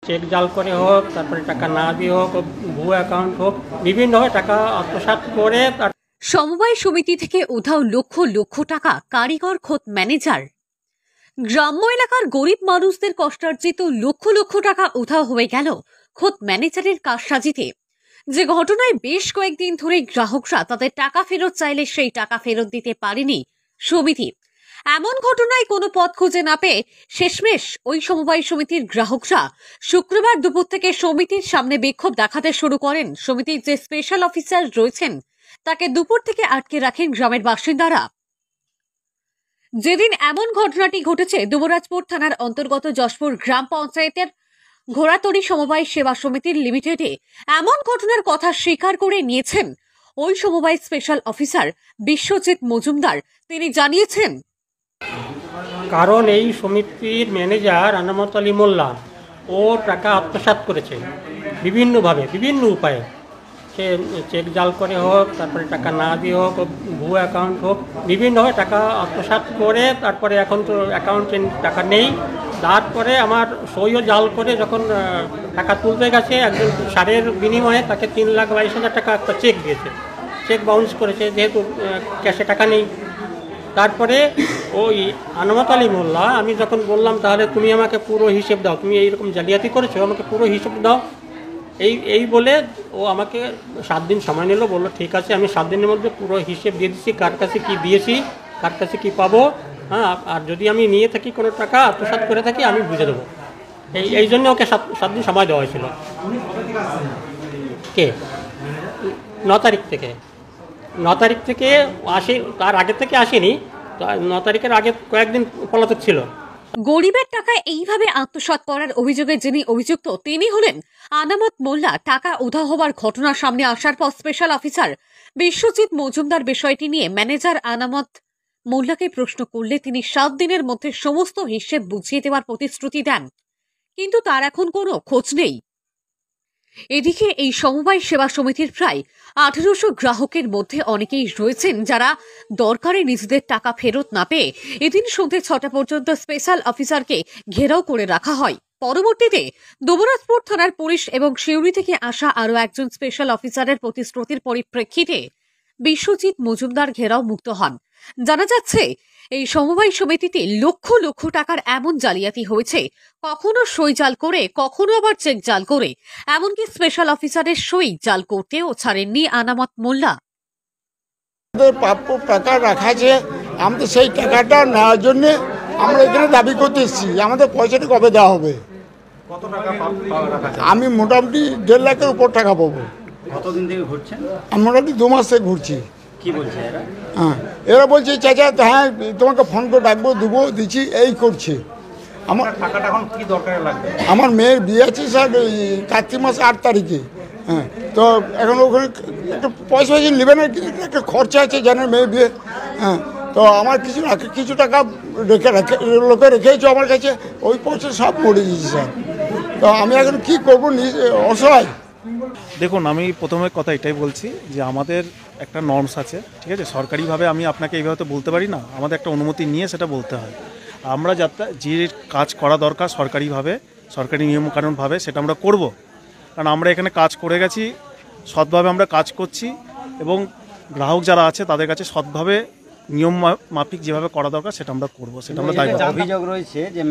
Check জাল করে হোক, তারপরে টাকা না দিয়ে হোক, ভুয়ো অ্যাকাউন্ট হোক, বিভিন্নভাবে টাকা আত্মসাৎ করে সমবায় সমিতি থেকে উধাও লক্ষ লক্ষ টাকা, কারিগর খোদ ম্যানেজার। গ্রাম্য এলাকার গরিব মানুষদের কষ্টার্জিত লক্ষ লক্ষ টাকা উধাও হয়ে গেল খোদ ম্যানেজারের কারসাজিতে। যে ঘটনায় বেশ কয়েকদিন ধরে গ্রাহকরা তাদের টাকা ফেরত চাইলে সেই টাকা ফেরত দিতে পারেনি সমিতি। এমন ঘটনায় কোনো পথ খুঁজে না পেয়ে শেষমেশ ওই সমবায় সমিতির গ্রাহকরা শুক্রবার দুপুর থেকে সমিতির সামনে বিক্ষোভ দেখাতে শুরু করেন। সমিতির যে স্পেশাল অফিসার রয়েছেন তাকে দুপুর থেকে আটকে রাখেন গ্রামের বাসিন্দারা। যেদিন এমন ঘটনাটি ঘটেছে, দুবরাজপুর থানার অন্তর্গত যশপুর গ্রাম পঞ্চায়েতের ঘোড়াতড়ি সমবায় সেবা সমিতির লিমিটেডে এমন ঘটনার কথা স্বীকার করে নিয়েছেন ওই সমবায় স্পেশাল অফিসার বিশ্বজিৎ মজুমদার। তিনি জানিয়েছেন, কারণ এই সমিতির ম্যানেজার আনামত আলী মোল্লা ও টাকা আত্মসাৎ করেছে বিভিন্নভাবে, বিভিন্ন উপায়ে। সে চেক জাল করে হোক, তারপরে টাকা না দিয়ে হোক, ভুয়ো অ্যাকাউন্ট হোক, বিভিন্নভাবে টাকা আত্মসাৎ করে তারপরে এখন তো অ্যাকাউন্টে টাকা নেই। তারপরে আমার সইও জাল করে যখন টাকা তুলতে গেছে, একজন সারের বিনিময়ে তাকে 3,22,000 টাকা একটা চেক দিয়েছে। চেক বাউন্স করেছে যেহেতু ক্যাশে টাকা নেই। তারপরে ওই আনামত আলী মোল্লা, আমি যখন বললাম তাহলে তুমি আমাকে পুরো হিসেব দাও, তুমি এইরকম জালিয়াতি করেছো, আমাকে পুরো হিসেব দাও, এই বলে ও আমাকে 7 দিন সময় নিল। বললো ঠিক আছে, আমি 7 দিনের মধ্যে পুরো হিসেব দিয়ে দিচ্ছি, কার কাছে কি দিয়েছি, কার কাছে কি পাবো। হ্যাঁ, আর যদি আমি নিয়ে থাকি কোনো টাকা আত্মসাৎ করে থাকি আমি বুঝে দেবো। এই জন্য ওকে 7 দিন সময় দেওয়া হয়েছিল। কে 9 তারিখ থেকে 9 তারিখ থেকে আসে, তার আগে থেকে আসেনি। 9 তারিখের আগে কয়েকদিন পলাতক ছিল। গরিবের টাকা এইভাবে আত্মসাৎ করার অভিযোগে যিনি অভিযুক্ত তিনি হলেন আনামত মোল্লা। টাকা উধাও হবার ঘটনার সামনে আসার পর স্পেশাল অফিসার বিশ্বজিৎ মজুমদার বিষয়টি নিয়ে ম্যানেজার আনামত মোল্লাকে প্রশ্ন করলে তিনি 7 দিনের মধ্যে সমস্ত হিসেব বুঝিয়ে দেওয়ার প্রতিশ্রুতি দেন, কিন্তু তার এখন কোনো খোঁজ নেই। এদিকে এই সমবায় সেবা সমিতির প্রায় 1800 গ্রাহকের মধ্যে অনেকেই রয়েছেন যারা দরকারে নিজেদের টাকা ফেরত না পেয়ে এদিন সন্ধ্যে 6টা পর্যন্ত স্পেশাল অফিসারকে ঘেরাও করে রাখা হয়। পরবর্তীতে দুবরাজপুর থানার পুলিশ এবং সিউড়ি থেকে আসা আরও একজন স্পেশাল অফিসারের প্রতিশ্রুতির পরিপ্রেক্ষিতে বিশ্বজিৎ মজুমদার ঘেরাও মুক্ত হন। জানা যাচ্ছে এই সমবায় সমিতিতে লক্ষ লক্ষ টাকার এমন জালিয়াতি হয়েছে, কখনো সই জাল করে, কখনো আবার চেক জাল করে, এমনকি স্পেশাল অফিসারের সই জাল করতেও ছাড়েননি আনামত মোল্লা। প্রাপ্য টাকা রাখা আছে, আমাদের সেই টাকাটা নেওয়ার জন্য আমরা এখানে দাবি করতে এসেছি। আমাদের পয়সাটা কবে দেওয়া হবে? কত টাকা রাখা আছে? আমি মোটামুটি 1.5 লাখের উপর টাকা পাবো। কতদিন থেকে ঘুরছেন? আমি মোটামুটি 2 মাস থেকে ঘুরছি। কি বলছে এরা? হ্যাঁ, এরা বলছে চাচা হ্যাঁ তোমাকে ফোন করে ডাকবো, দেবো, দিচ্ছি, এই করছে। আমার টাকাটা এখন কি দরকারে লাগবে? আমার মেয়ের বিয়ে আছে স্যার কার্তিক মাসে 8 তারিখে। হ্যাঁ, তো এখন ওখানে একটা পয়সা নেবে না, একটা খরচা আছে জানেন, মেয়ের বিয়ে। হ্যাঁ, তো আমার কিছু টাকা লোকে রেখেছো আমার কাছে, ওই পয়সা সব মরে গেছে স্যার। তো আমি এখন কি করবো, অসহায়। দেখুন, আমি প্রথমে কথা এটাই বলছি যে আমাদের একটা নর্মস আছে, ঠিক আছে? সরকারিভাবে আমি আপনাকে এইভাবে তো বলতে পারি না, আমাদের একটা অনুমতি নিয়ে সেটা বলতে হয়। আমরা যাতে যে কাজ করা দরকার সরকারিভাবে, সরকারি নিয়মকানুনভাবে সেটা আমরা করব। কারণ আমরা এখানে কাজ করে গেছি, সৎভাবে আমরা কাজ করছি এবং গ্রাহক যারা আছে তাদের কাছে সৎভাবে নিয়ম মাফিক যেভাবে করা দরকার সেটা আমরা করব, সেটা আমরা দায়িত্ব। অভিযোগ রয়েছে যে